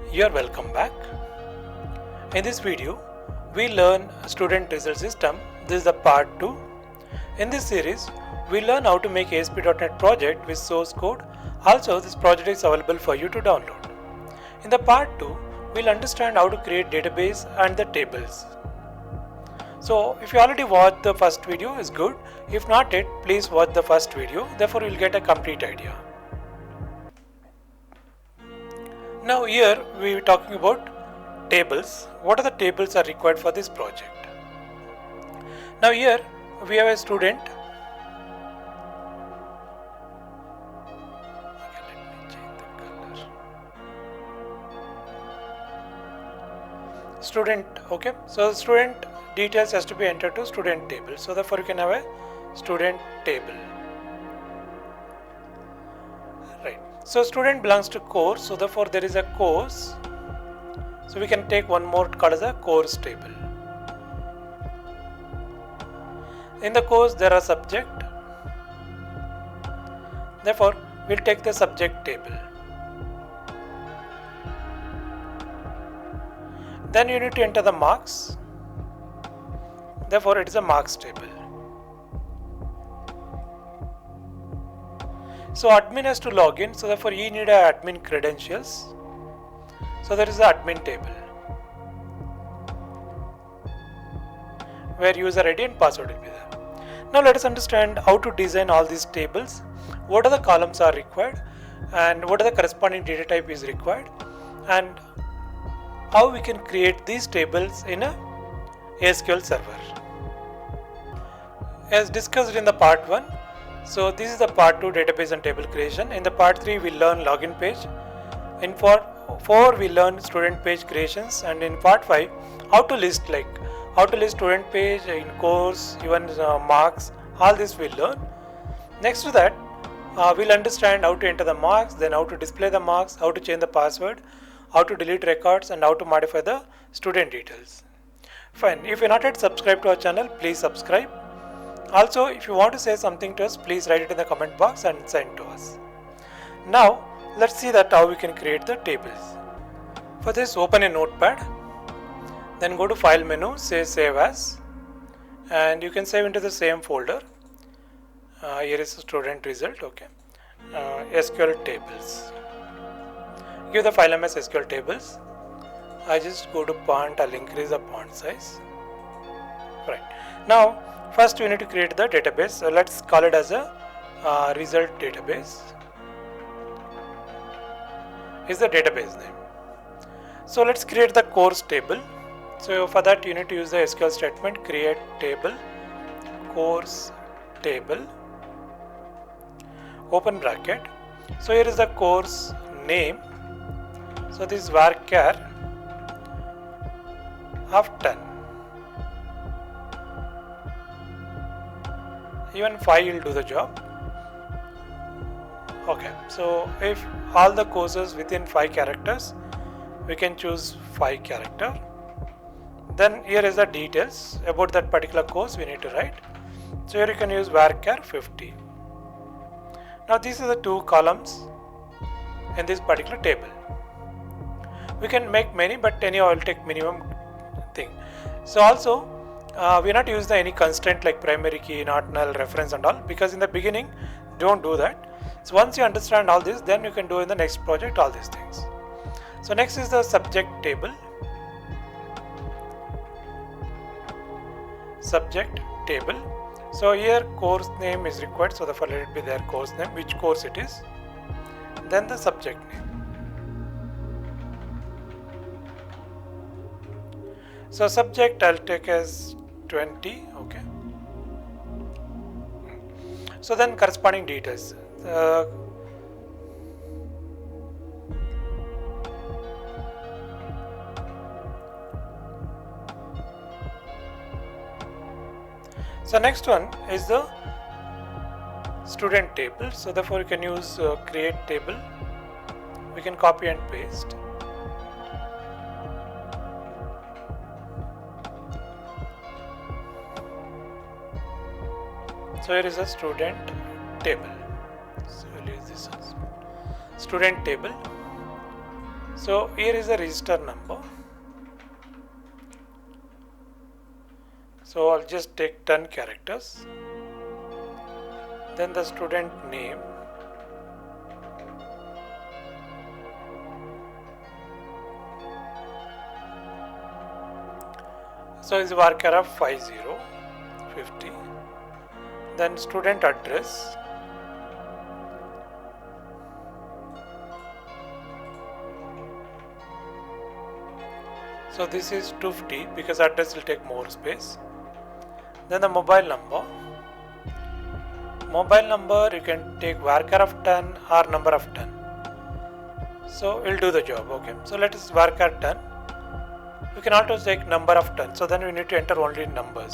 You're welcome back. In this video, we learn student result system. This is the part 2. In this series, we learn how to make ASP.NET project with source code. Also, this project is available for you to download. In the part 2, we'll understand how to create database and the tables. So, if you already watched the first video, is good. If not yet, please watch the first video. Therefore, you'll get a complete idea. Now here we are talking about tables. What are the tables are required for this project? Now here we have a student. Okay, let me change the color. Student, okay. So student details has to be entered to student table. So therefore you can have a student table. Right. So student belongs to course, so therefore there is a course. So we can take one more called as a course table. In the course there are subject. Therefore we'll take the subject table. Then you need to enter the marks. Therefore it is a marks table. So admin has to log in, so therefore you need a admin credentials. So there is the admin table where user ID and password will be there. Now let us understand how to design all these tables, what are the columns are required and what are the corresponding data type is required, and how we can create these tables in a SQL server. As discussed in the part 1, so this is the part 2 database and table creation. In the part 3 we learn login page. In part 4 we learn student page creations, and in part 5 how to list student page in course, even marks, all this we'll learn. Next to that we'll understand how to enter the marks, then how to display the marks, how to change the password, how to delete records, and how to modify the student details. Fine, if you're not yet subscribed to our channel, please subscribe. Also, if you want to say something to us, please write it in the comment box and send to us. Now, let's see that how we can create the tables. For this, open a notepad, then go to file menu, say save as, and you can save into the same folder. Here is the student result, okay. SQL tables. Give the file name as SQL tables. I just go to font, I'll increase the font size. Right. Now, first we need to create the database. So let's call it as a result database. Is the database name. So let's create the course table. So for that you need to use the SQL statement create table, course table, open bracket. So here is the course name. So this is varchar of 10. Even 5 will do the job. Okay, so if all the courses within 5 characters, we can choose 5 character. Then here is the details about that particular course we need to write. So here you can use varchar 50. Now these are the 2 columns in this particular table. We can make many, but anyhow I will take minimum thing. So also we not use any constraint like primary key, not null, reference and all, because in the beginning don't do that. So once you understand all this, then you can do in the next project all these things. So next is the subject table. Subject table. So here course name is required, so therefore let it be their course name, which course it is, then the subject name. So subject I'll take as 20, okay. So then corresponding details. So next one is the student table. So therefore you can use create table. We can copy and paste. So here is a student table. So we'll use this as student table. So here is the register number. So I'll just take 10 characters. Then the student name. So is varchar of 50. Then student address. So this is 250 because address will take more space. Then the mobile number. Mobile number you can take varchar of 10 or number of 10. So we'll do the job. Okay. So let us varchar 10. We can also take number of 10. So then we need to enter only numbers.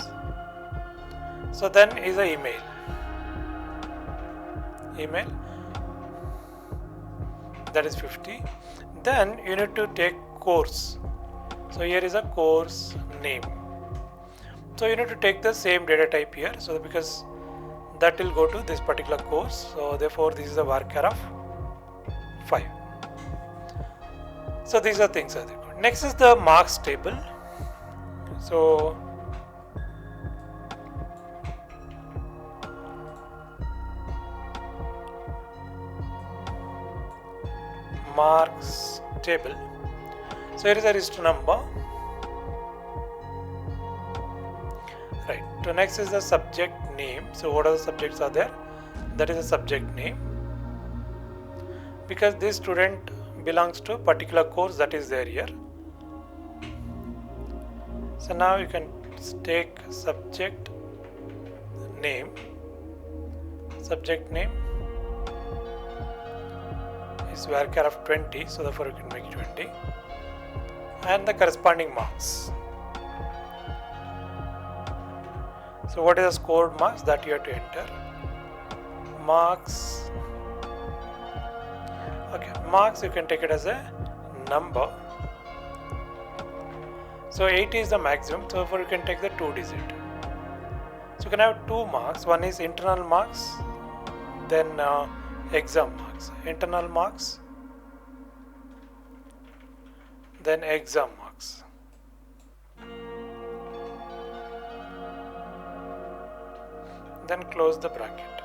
So then is the email. Email. That is 50. Then you need to take course. So here is a course name. So you need to take the same data type here. So because that will go to this particular course. So therefore this is a varchar of 5. So these are things are there. Next is the marks table. So marks table. So here is a register number. Right. So next is the subject name. So what are the subjects are there? That is a subject name. Because this student belongs to a particular course that is there here. So now you can take subject name. Subject name is varchar of 20. So therefore you can make 20. And the corresponding marks. So what is the scored marks that you have to enter? Marks. Okay, marks you can take it as a number. So 80 is the maximum, so therefore you can take the 2 digit. So you can have 2 marks. One is internal marks, then exam marks. Internal marks, then exam marks. Then close the bracket.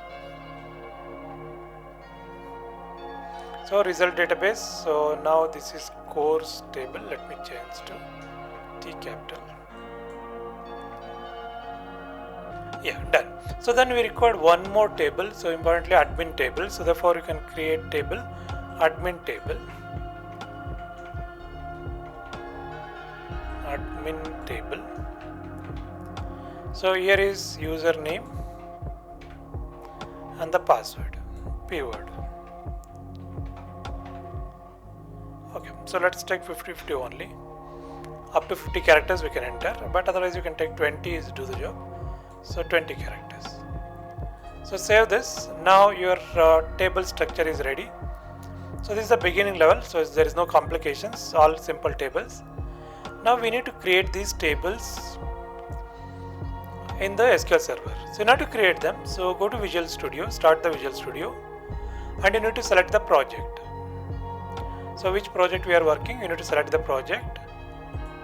So result database. So now this is course table. Let me change to T capital. Yeah, done. So then we require one more table. So importantly admin table. So therefore you can create table admin table. Admin table. So here is username and the password, p-word. Okay, so let's take 50 only. Up to 50 characters we can enter, but otherwise you can take 20 is do the job. So 20 characters. So save this. Now your table structure is ready. So this is the beginning level. So there is no complications, all simple tables. Now we need to create these tables in the SQL Server. So now to create them, so go to Visual Studio, start the Visual Studio, and you need to select the project. So which project we are working, you need to select the project.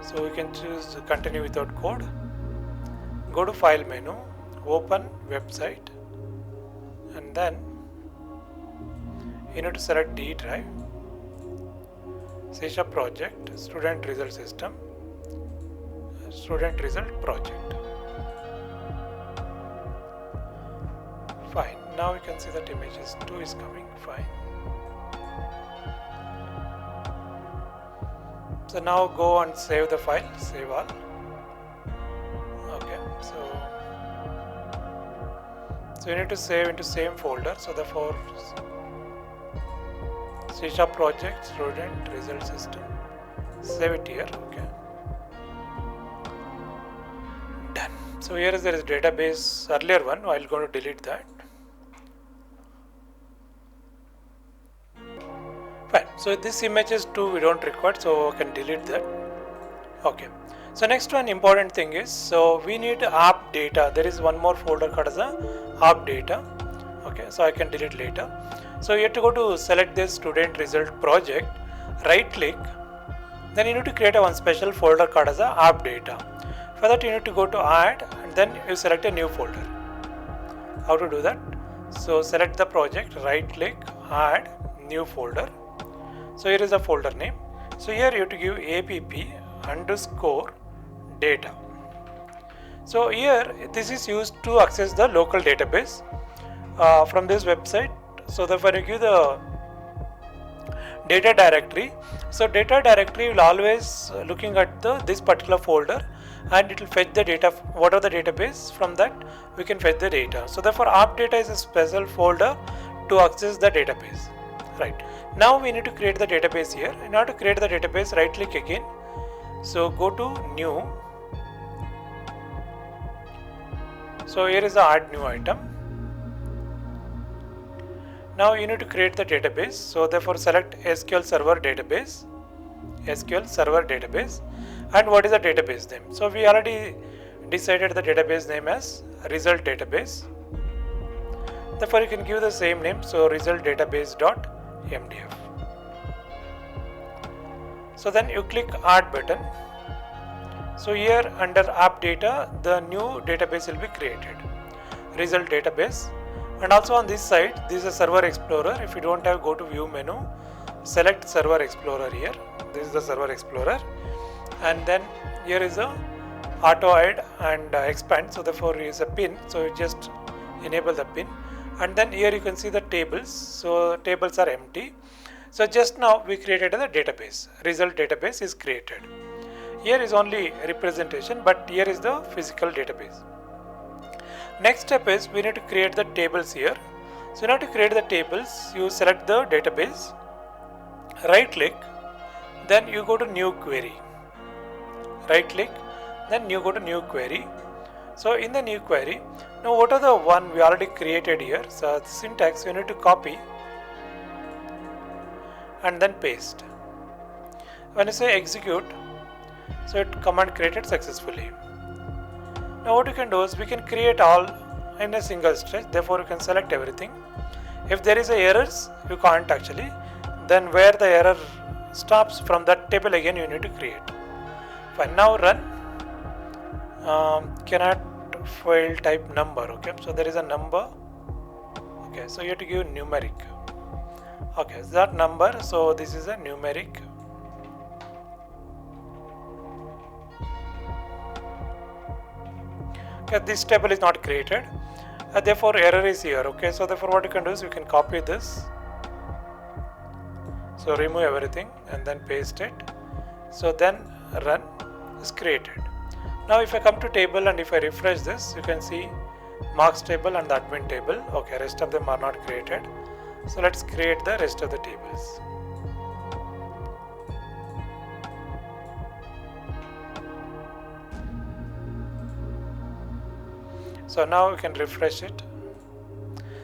So we can choose continue without code. Go to file menu, open website, and then you need to select D drive, C# project, student result system, student result project. Fine. Now you can see that images 2 is coming. Fine. So now go and save the file. Save all. Okay. So you need to save into same folder. So therefore, C# project, student result system. Save it here. Okay. Done. So here is there is database earlier one. I'll go to delete that. Fine. So this images too we don't require, so I can delete that. Okay. So next one important thing is, so we need app data. There is one more folder called as a app data. Okay. So I can delete later. So you have to go to select this student result project, right click, then you need to create a one special folder called as a app data. For that you need to go to add and then you select a new folder. How to do that? So select the project, right click, add new folder. So here is the folder name. So here you have to give app_data. So here this is used to access the local database from this website. So therefore you give the data directory. So data directory will always looking at this particular folder, and it will fetch the data, whatever the database, from that we can fetch the data. So therefore app data is a special folder to access the database. Right, now we need to create the database here. In order to create the database, right click again, so go to new. So here is the add new item. Now you need to create the database, so therefore select SQL Server Database, SQL Server Database. And what is the database name? So we already decided the database name as result database. Therefore you can give the same name, so result database.mdf. So then you click add button. So here under app data, the new database will be created, result database. And also on this side, this is a server explorer. If you don't have, go to view menu, select server explorer here. This is the server explorer, and then here is a auto hide and expand. So therefore here is a pin, so you just enable the pin, and then here you can see the tables. So tables are empty. So just now we created a database, result database is created. Here is only representation, but here is the physical database. Next step is we need to create the tables here. So in order to create the tables, you select the database, right click, then you go to new query, right click, then you go to new query. So in the new query, now what are the one we already created here? So syntax, you need to copy and then paste. When you say execute, so it command created successfully. Now what you can do is we can create all in a single stretch. Therefore you can select everything. If there is a errors, you can't actually. Then where the error stops, from that table again you need to create. Fine. Now run. Cannot file type number. Okay. So there is a number. Okay. So you have to give numeric. Okay. So that number. So this is a numeric. Okay, this table is not created, therefore error is here. Okay, so therefore what you can do is you can copy this, so remove everything and then paste it. So then run is created. Now if I come to table and if I refresh this, you can see marks table and the admin table. Okay, rest of them are not created. So let's create the rest of the tables. So now you can refresh it.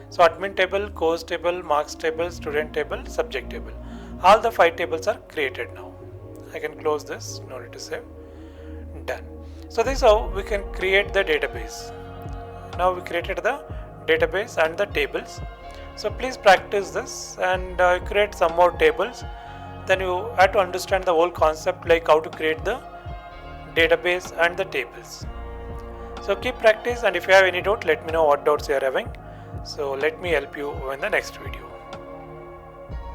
So admin table, course table, marks table, student table, subject table. All the 5 tables are created now. I can close this, no need to save. Done. So this is how we can create the database. Now we created the database and the tables. So please practice this and create some more tables. Then you have to understand the whole concept, like how to create the database and the tables. So keep practice, and if you have any doubt, let me know what doubts you are having. So let me help you in the next video.